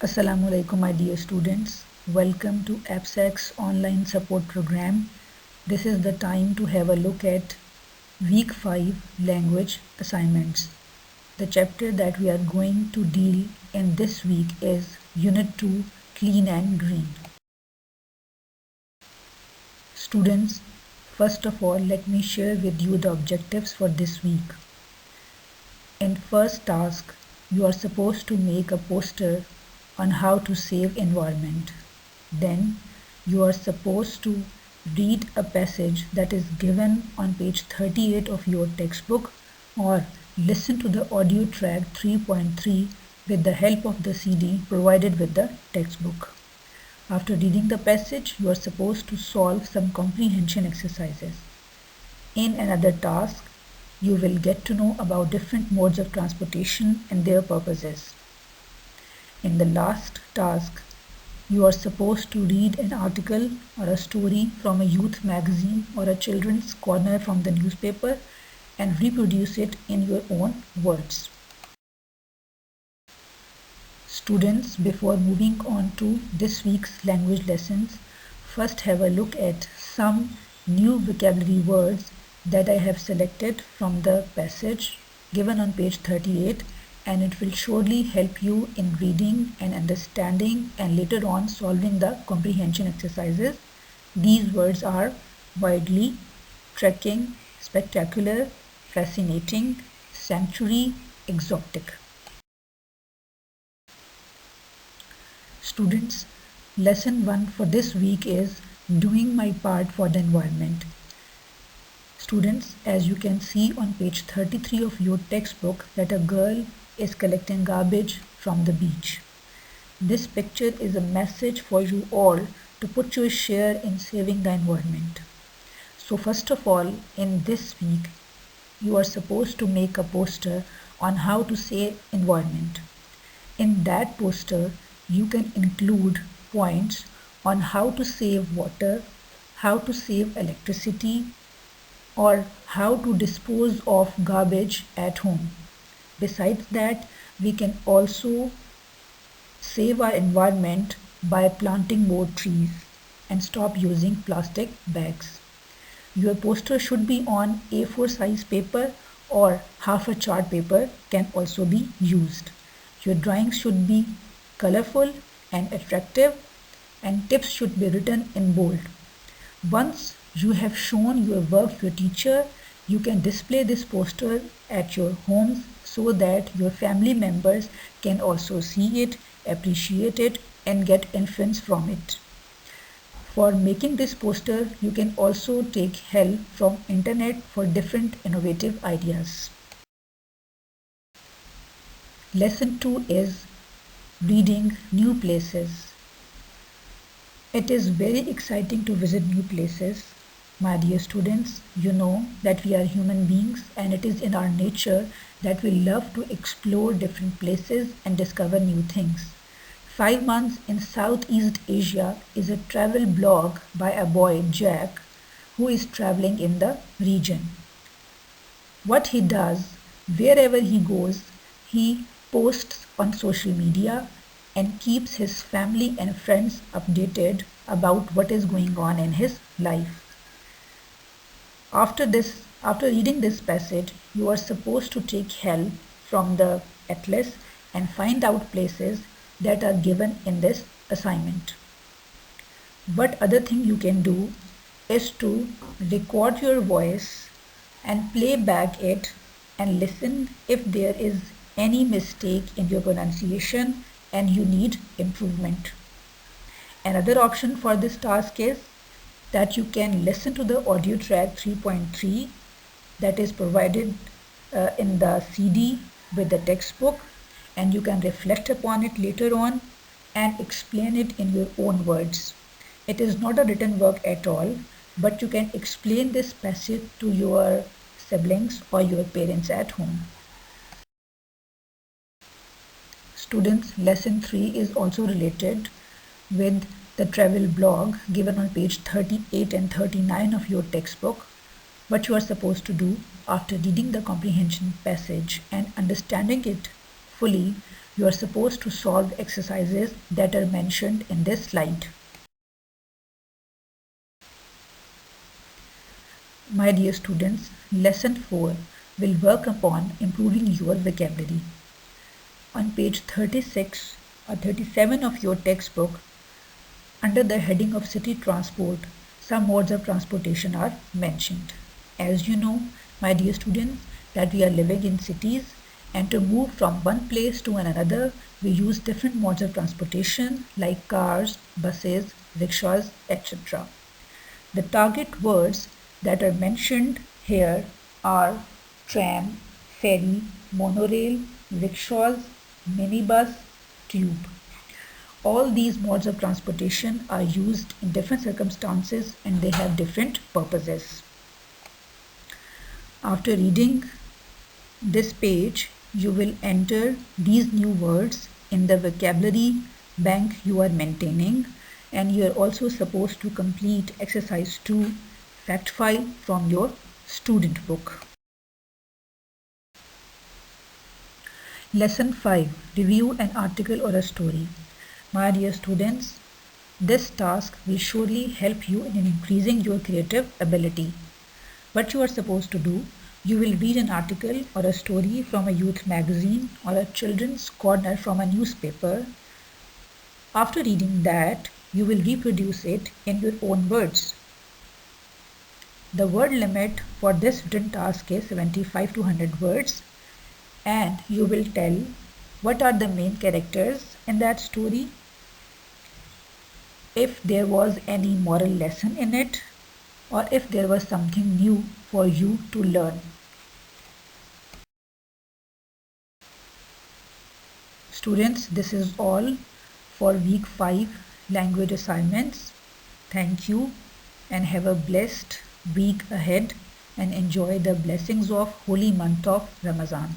Assalamu alaikum, my dear students. Welcome to AppSec's online support program. This is the time to have a look at Week 5 language assignments. The chapter that we are going to deal in this week is Unit 2, Clean and Green. Students, first of all, let me share with you the objectives for this week. In first task, you are supposed to make a poster on how to save environment. Then you are supposed to read a passage that is given on page 38 of your textbook or listen to the audio track 3.3 with the help of the CD provided with the textbook. After reading the passage, you are supposed to solve some comprehension exercises. In another task, you will get to know about different modes of transportation and their purposes. In the last task, you are supposed to read an article or a story from a youth magazine or a children's corner from the newspaper and reproduce it in your own words. Students, before moving on to this week's language lessons, first have a look at some new vocabulary words that I have selected from the passage given on page 38, and it will surely help you in reading and understanding and later on solving the comprehension exercises. These words are widely, trekking, spectacular, fascinating, sanctuary, exotic. Students, lesson 1 for this week is doing my part for the environment. Students, as you can see on page 33 of your textbook, that a girl is collecting garbage from the beach. This picture is a message for you all to put your share in saving the environment. So first of all, in this week, you are supposed to make a poster on how to save environment. In that poster, you can include points on how to save water, how to save electricity, or how to dispose of garbage at home. Besides that, we can also save our environment by planting more trees and stop using plastic bags. Your poster should be on A4 size paper or half a chart paper can also be used. Your drawings should be colorful and attractive, and tips should be written in bold. Once you have shown your work to your teacher, you can display this poster at your homes so that your family members can also see it, appreciate it, and get influence from it. For making this poster, you can also take help from internet for different innovative ideas. Lesson 2 is reading new places. It is very exciting to visit new places. My dear students, you know that we are human beings and it is in our nature that we love to explore different places and discover new things. 5 Months in Southeast Asia is a travel blog by a boy, Jack, who is traveling in the region. What he does, wherever he goes, he posts on social media and keeps his family and friends updated about what is going on in his life. After reading this passage, you are supposed to take help from the atlas and find out places that are given in this assignment. What other thing you can do is to record your voice and play back it and listen if there is any mistake in your pronunciation and you need improvement. Another option for this task is that you can listen to the audio track 3.3 that is provided in the CD with the textbook, and you can reflect upon it later on and explain it in your own words. It is not a written work at all, but you can explain this passage to your siblings or your parents at home. Students, lesson 3 is also related with the travel blog given on page 38 and 39 of your textbook. What you are supposed to do after reading the comprehension passage and understanding it carefully, you are supposed to solve exercises that are mentioned in this slide. My dear students, lesson 4 will work upon improving your vocabulary. On page 36 or 37 of your textbook, under the heading of city transport, some modes of transportation are mentioned. As you know, my dear students, that we are living in cities, and to move from one place to another, we use different modes of transportation like cars, buses, rickshaws, etc. The target words that are mentioned here are tram, ferry, monorail, rickshaws, minibus, tube. All these modes of transportation are used in different circumstances and they have different purposes. After reading this page, you will enter these new words in the vocabulary bank you are maintaining, and you are also supposed to complete exercise 2 fact file from your student book. Lesson 5, review an article or a story. My dear students, this task will surely help you in increasing your creative ability. What you are supposed to do, you will read an article or a story from a youth magazine or a children's corner from a newspaper. After reading that, you will reproduce it in your own words. The word limit for this written task is 75 to 100 words, and you will tell what are the main characters in that story, if there was any moral lesson in it, or if there was something new for you to learn. Students, this is all for week 5 language assignments. Thank you and have a blessed week ahead and enjoy the blessings of holy month of Ramadan.